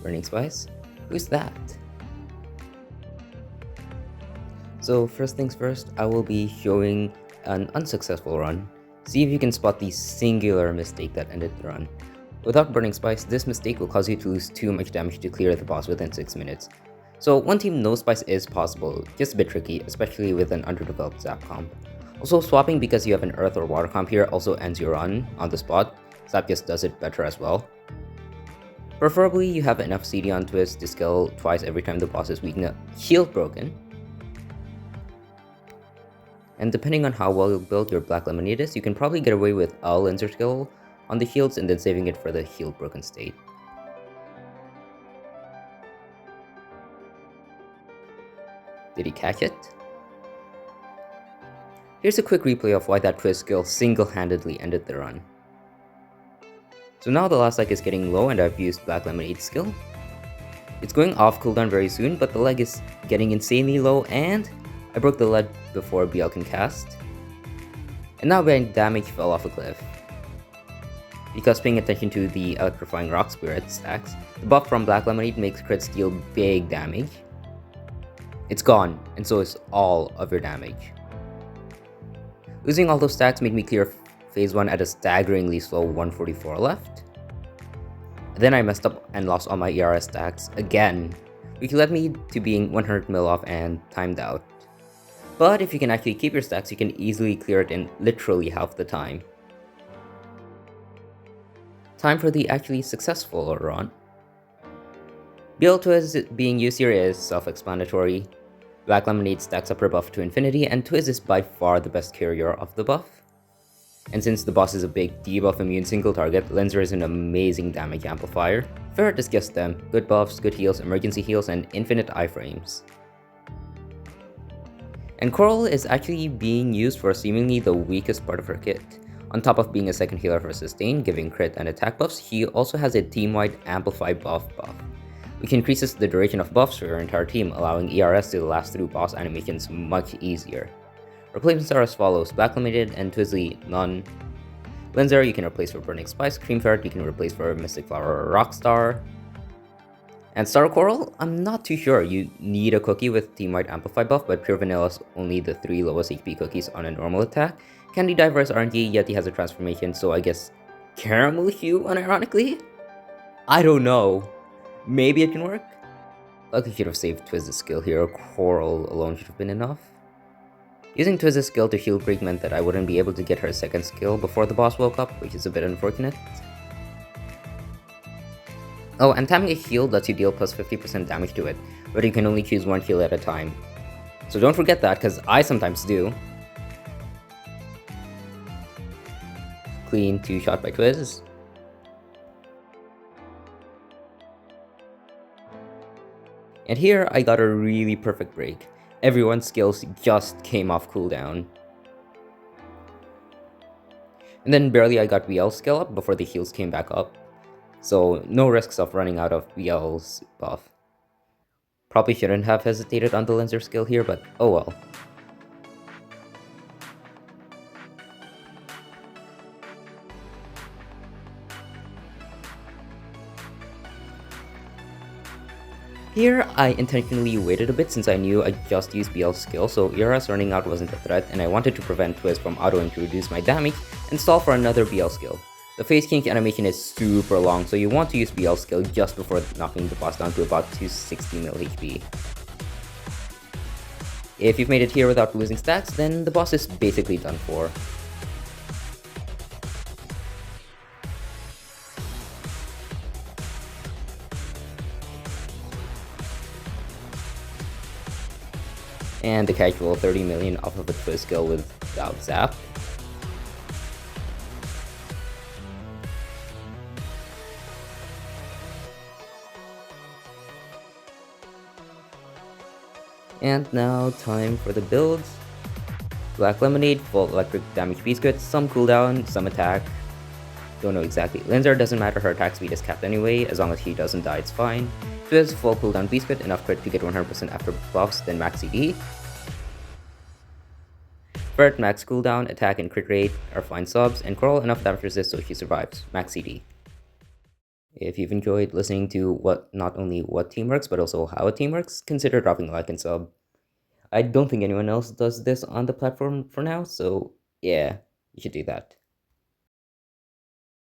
Burning Spice? Who's that? So first things first, I will be showing an unsuccessful run. See if you can spot the singular mistake that ended the run. Without Burning Spice, this mistake will cause you to lose too much damage to clear the boss within 6 minutes. So one team no spice is possible, just a bit tricky, especially with an underdeveloped Zap Comp. Also, swapping because you have an earth or water comp here also ends your run on the spot. Zap just does it better as well. Preferably, you have enough CD on Twist to skill twice every time the boss is weak enough, shield broken. And depending on how well you build your Black Lemonade is, you can probably get away with a Lenser skill on the shields and then saving it for the shield broken state. Did he catch it? Here's a quick replay of why that twist skill single-handedly ended the run. So now the last leg is getting low and I've used Black Lemonade's skill. It's going off cooldown very soon, but the leg is getting insanely low and I broke the leg before BL can cast. And now my damage fell off a cliff. Because paying attention to the Electrifying Rock Spirit stacks, the buff from Black Lemonade makes crits deal big damage. It's gone, and so is all of your damage. Losing all those stacks made me clear phase 1 at a staggeringly slow 144 left. Then I messed up and lost all my ERS stacks again, which led me to being 100 mil off and timed out. But if you can actually keep your stacks, you can easily clear it in literally half the time. Time for the actually successful run. BL Twizz being used here is self-explanatory. Black Lemonade stacks up her buff to infinity, and Twizz is by far the best carrier of the buff. And since the boss is a big debuff immune single target, Lenser is an amazing damage amplifier. Ferret is just them, good buffs, good heals, emergency heals, and infinite iframes. And Coral is actually being used for seemingly the weakest part of her kit. On top of being a second healer for sustain, giving crit and attack buffs, he also has a team-wide amplify buff, which increases the duration of buffs for your entire team, allowing ERS to last through boss animations much easier. Replacements are as follows: Black Lemonade and Twizzly, none. Lenser you can replace for Burning Spice, Cream Ferret you can replace for Mystic Flower or Rockstar. And Star Coral, I'm not too sure. You need a cookie with team-wide amplify buff, but pure vanilla is only the 3 lowest HP cookies on a normal attack. Candy Diver is RNG, Yeti has a transformation, so I guess Caramel Hue unironically? I don't know. Maybe it can work? Lucky should have saved Twizz's skill here. Coral alone should have been enough. Using Twizz's skill to shield break meant that I wouldn't be able to get her second skill before the boss woke up, which is a bit unfortunate. Oh, and tapping a shield lets you deal plus 50% damage to it, but you can only choose one shield at a time. So don't forget that, because I sometimes do. Clean 2-shot by Twizz. And here I got a really perfect break. Everyone's skills just came off cooldown. And then barely I got BL's skill up before the heals came back up. So no risks of running out of BL's buff. Probably shouldn't have hesitated on the Lenser skill here, but oh well. Here, I intentionally waited a bit since I knew I just used BL's skill, so ERS running out wasn't a threat, and I wanted to prevent Twizz from autoing to reduce my damage and stall for another BL skill. The phase change animation is super long, so you want to use BL's skill just before knocking the boss down to about 260 mil HP. If you've made it here without losing stacks, then the boss is basically done for. And the casual 30 million off of a Twizz skill without Zap. And now time for the builds. Black Lemonade, full electric damage beast crit, some cooldown, some attack. Don't know exactly. Lenser doesn't matter, her attack speed is capped anyway, as long as she doesn't die it's fine. Twizz, full cooldown beast crit, enough crit to get 100% after buffs, then max CD. Ferret, max cooldown, attack and crit rate are fine subs, and Coral enough damage resist so she survives, max CD. If you've enjoyed listening to what not only what team works, but also how a team works, consider dropping a like and sub. I don't think anyone else does this on the platform for now, so yeah, you should do that.